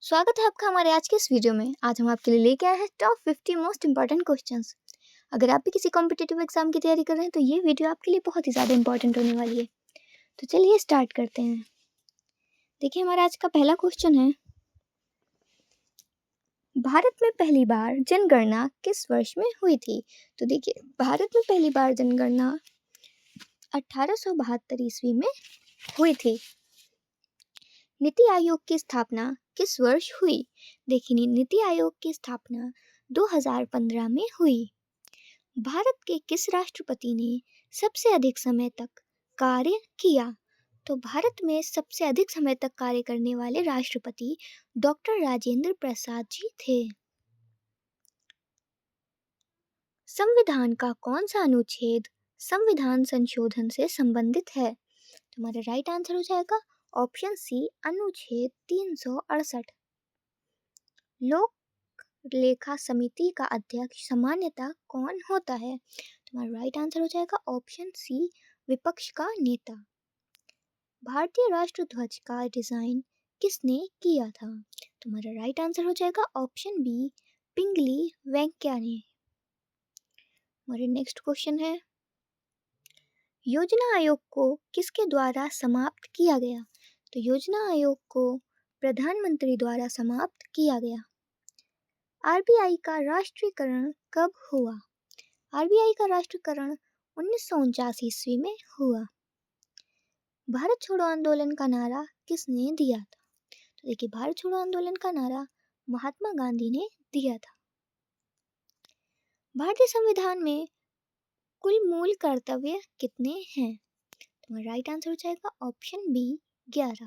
स्वागत है आपका हमारे आज के इस वीडियो में। आज हम आपके लिए लेके आए हैं टॉप 50 मोस्ट इंपॉर्टेंट क्वेश्चंस। अगर आप भी किसी कॉम्पिटिटिव एग्जाम की तैयारी कर रहे हैं तो ये वीडियो आपके लिए बहुत ही ज़्यादा इंपॉर्टेंट होने वाली है। तो चलिए स्टार्ट करते हैं। देखिए हमारा आज का पहला क्वेश्चन है, भारत में पहली बार जनगणना किस वर्ष में हुई थी? तो देखिए भारत में पहली बार जनगणना 1872 ईस्वी में हुई थी। नीति आयोग की स्थापना किस वर्ष हुई? देखिए नीति आयोग की स्थापना 2015 में हुई। भारत के किस राष्ट्रपति ने सबसे अधिक समय तक कार्य किया? तो भारत में सबसे अधिक समय तक कार्य करने वाले राष्ट्रपति डॉक्टर राजेंद्र प्रसाद जी थे। संविधान का कौन सा अनुच्छेद संविधान संशोधन से संबंधित है? तो हमारा राइट आंसर हो जाएगा ऑप्शन सी, अनुच्छेद 368। लोक लेखा समिति का अध्यक्ष सामान्यतः कौन होता है? तुम्हारा राइट आंसर हो जाएगा ऑप्शन सी, विपक्ष का नेता। भारतीय राष्ट्र ध्वज का डिजाइन किसने किया था? तुम्हारा राइट आंसर हो जाएगा ऑप्शन बी, पिंगली वेंकैया ने। हमारे नेक्स्ट क्वेश्चन है, योजना आयोग को किसके द्वारा समाप्त किया गया? तो योजना आयोग को प्रधानमंत्री द्वारा समाप्त किया गया। आरबीआई का राष्ट्रीयकरण कब हुआ? आरबीआई का राष्ट्रीयकरण 1949 ईस्वी में हुआ। भारत छोड़ो आंदोलन का नारा किसने दिया था? तो देखिए भारत छोड़ो आंदोलन का नारा महात्मा गांधी ने दिया था। भारतीय संविधान में कुल मूल कर्तव्य कितने हैं? तो राइट आंसर हो जाएगा ऑप्शन बी, 11।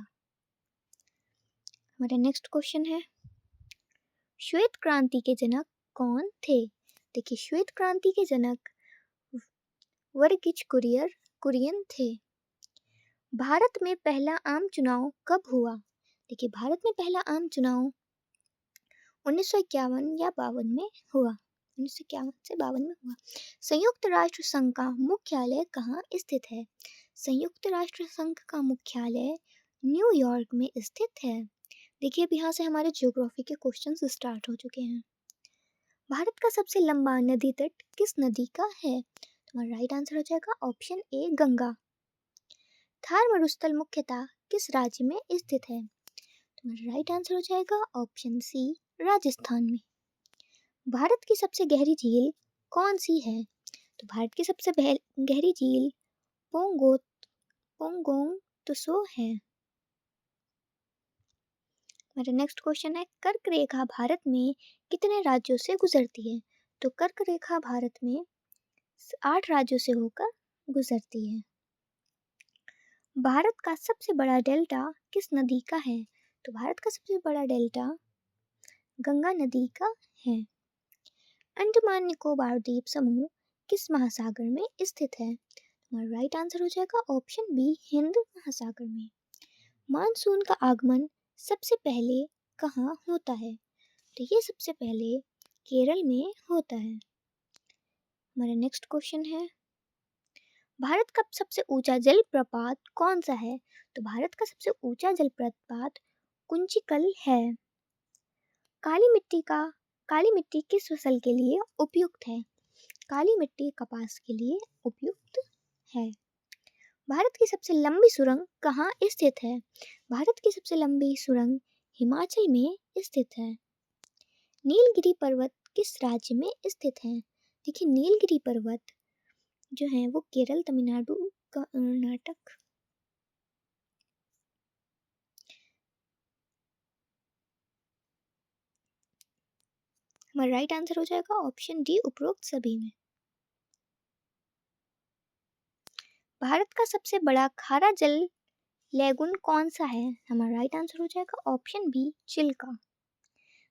हमारा नेक्स्ट क्वेश्चन है, श्वेत क्रांति के जनक कौन थे? देखिए श्वेत क्रांति के जनक वर्गीज कुरियन थे। भारत में पहला आम चुनाव कब हुआ? देखिए भारत में पहला आम चुनाव 1951 या 52 में हुआ। 1951 से 52 में हुआ। संयुक्त राष्ट्र संघ का मुख्यालय कहाँ स्थित है? संयुक्त राष्ट्र संघ का मुख्यालय न्यूयॉर्क में स्थित है। देखिए अब यहाँ से हमारे ज्योग्राफी के क्वेश्चंस स्टार्ट हो चुके हैं। भारत का सबसे लंबा नदी तट किस नदी का है? तुम्हारा राइट आंसर हो जाएगा ऑप्शन ए, गंगा। थार मरुस्थल मुख्यतः किस राज्य में स्थित है? तुम्हारा राइट आंसर हो जाएगा ऑप्शन सी, राजस्थान में। भारत की सबसे गहरी झील कौन सी है? तो भारत की सबसे गहरी झील पोंगोंग त्सो है। हमारा नेक्स्ट क्वेश्चन है, कर्क रेखा भारत में कितने राज्यों से गुजरती है? तो कर्क रेखा भारत में 8 राज्यों से होकर गुजरती है। भारत का सबसे बड़ा डेल्टा किस नदी का है? तो भारत का सबसे बड़ा डेल्टा गंगा नदी का है। अंडमान निकोबार द्वीप समूह किस महासागर में स्थित है? हमारा राइट आंसर हो जाएगा ऑप्शन बी, हिंद महासागर में। मानसून का आगमन सबसे पहले कहाँ होता है? तो ये सबसे पहले केरल में होता है। हमारा नेक्स्ट क्वेश्चन है, भारत का सबसे ऊंचा जलप्रपात कौन सा है? तो भारत का सबसे ऊंचा जलप्रपात कुंचिकल है। काली मिट्टी किस फसल के लिए उपयुक्त है? काली मिट्टी कपास के लिए उपयुक्त है। भारत की सबसे लंबी सुरंग कहाँ स्थित है? भारत की सबसे लंबी सुरंग हिमाचल में स्थित है। नीलगिरी पर्वत किस राज्य में स्थित है? देखिए नीलगिरी पर्वत जो है वो केरल, तमिलनाडु, कर्नाटक। हमारा राइट आंसर हो जाएगा ऑप्शन डी, उपरोक्त सभी में। भारत का सबसे बड़ा खारा जल लेगुन कौन सा है? हमारा राइट आंसर हो जाएगा ऑप्शन बी, चिल्का।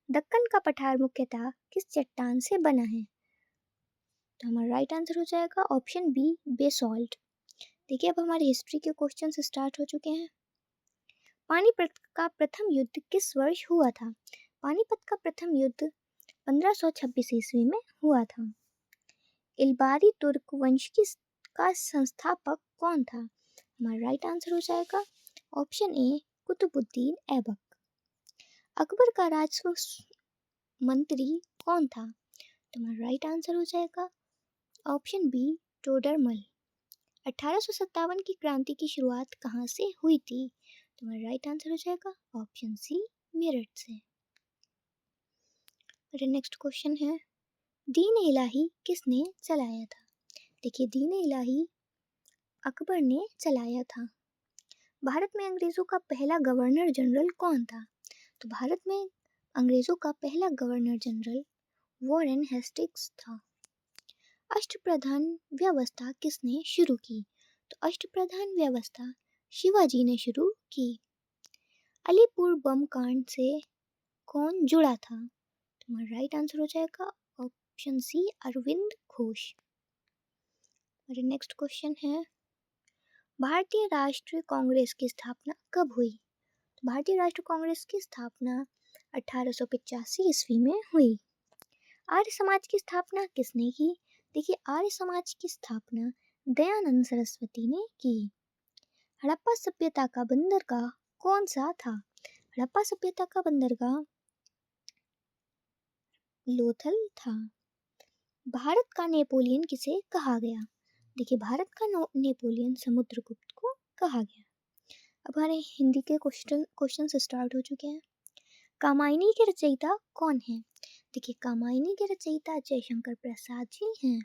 दक्कन का पठार मुख्यतः किस चट्टान से बना है? तो हमारा राइट आंसर हो जाएगा ऑप्शन बी, बेसॉल्ट। देखिए अब हमारे हिस्ट्री के क्वेश्चन स्टार्ट हो चुके हैं। पानीपत का प्रथम युद्ध किस वर्ष हुआ था? पानीपत का प्रथम युद्ध 1526 ईस्वी में हुआ था। इल्बारी तुर्क वंश का संस्थापक कौन था? हमारा राइट आंसर हो जाएगा ऑप्शन ए, कुतुबुद्दीन ऐबक। अकबर का राजस्व मंत्री कौन था? तुम्हारा राइट आंसर हो जाएगा ऑप्शन बी टोडरमल। 1857 की क्रांति की शुरुआत कहाँ से हुई थी? तुम्हारा राइट आंसर हो जाएगा ऑप्शन सी मेरठ से। और नेक्स्ट क्वेश्चन है दीन इलाही किसने चलाया था? देखिए दीन इलाही अकबर ने चलाया था। भारत में अंग्रेजों का पहला गवर्नर जनरल कौन था? तो भारत में अंग्रेजों का पहला गवर्नर जनरल वॉरेन हेस्टिंग्स था। अष्टप्रधान व्यवस्था किसने शुरू की? तो अष्टप्रधान व्यवस्था शिवाजी ने शुरू की। अलीपुर बम कांड से कौन जुड़ा था? तुम्हारा राइट आंसर हो जाएगा ऑप्शन सी अरविंद घोष। और नेक्स्ट क्वेश्चन है भारतीय राष्ट्रीय कांग्रेस की स्थापना कब हुई? भारतीय राष्ट्रीय कांग्रेस की स्थापना 1885 ईस्वी में हुई। आर्य समाज की स्थापना किसने की? देखिए आर्य समाज की स्थापना दयानंद सरस्वती ने की। हड़प्पा सभ्यता का बंदरगाह कौन सा था? हड़प्पा सभ्यता का बंदरगाह लोथल था। भारत का नेपोलियन किसे कहा गया? देखिए भारत का नेपोलियन समुद्रगुप्त को कहा गया। अब हमारे हिंदी के क्वेश्चन स्टार्ट हो चुके हैं। कामायनी के रचयिता कौन है? देखिए कामायनी के रचयिता जयशंकर प्रसाद जी हैं।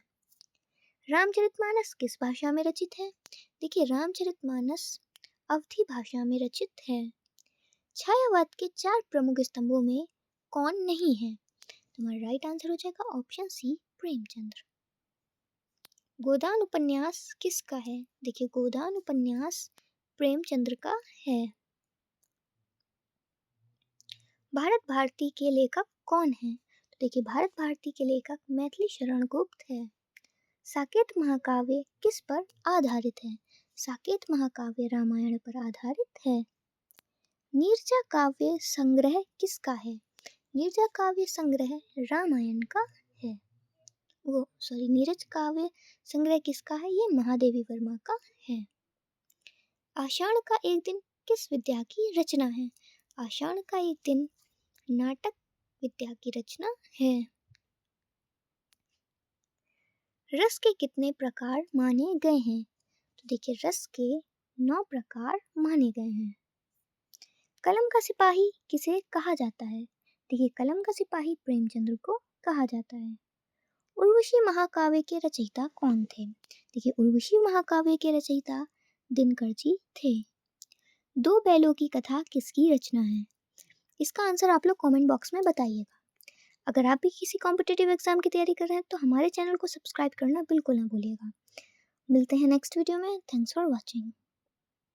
रामचरितमानस किस भाषा में रचित है? देखिए रामचरितमानस अवधी भाषा में रचित है। छायावाद के 4 प्रमुख स्तंभों में कौन नहीं है? तुम्हारा राइट आंसर हो जाएगा ऑप्शन सी प्रेमचंद्र। गोदान उपन्यास किसका है? देखिए गोदान उपन्यास प्रेमचंद्र का है। भारत भारती के लेखक कौन है? तो देखिए भारत भारती के लेखक मैथिली शरण गुप्त है। साकेत महाकाव्य किस पर आधारित है? साकेत महाकाव्य रामायण पर आधारित है। नीरजा काव्य संग्रह किसका है? नीरजा काव्य संग्रह रामायण का है। नीरज काव्य संग्रह किसका है? ये महादेवी वर्मा का है। आषाढ़ का एक दिन किस विद्या की रचना है? आषाढ़ का एक दिन नाटक विद्या की रचना है। रस के कितने प्रकार माने गए हैं? तो देखिए रस के 9 प्रकार माने गए हैं। कलम का सिपाही किसे कहा जाता है? देखिए कलम का सिपाही प्रेमचंद्र को कहा जाता है। उर्वशी महाकाव्य के रचयिता कौन थे? देखिए उर्वशी महाकाव्य के रचयिता दिनकर जी थे। 2 बैलों की कथा किसकी रचना है? इसका आंसर आप लोग कमेंट बॉक्स में बताइएगा। अगर आप भी किसी कॉम्पिटिटिव एग्जाम की तैयारी कर रहे हैं तो हमारे चैनल को सब्सक्राइब करना बिल्कुल ना भूलिएगा। मिलते हैं नेक्स्ट वीडियो में। Thanks for watching.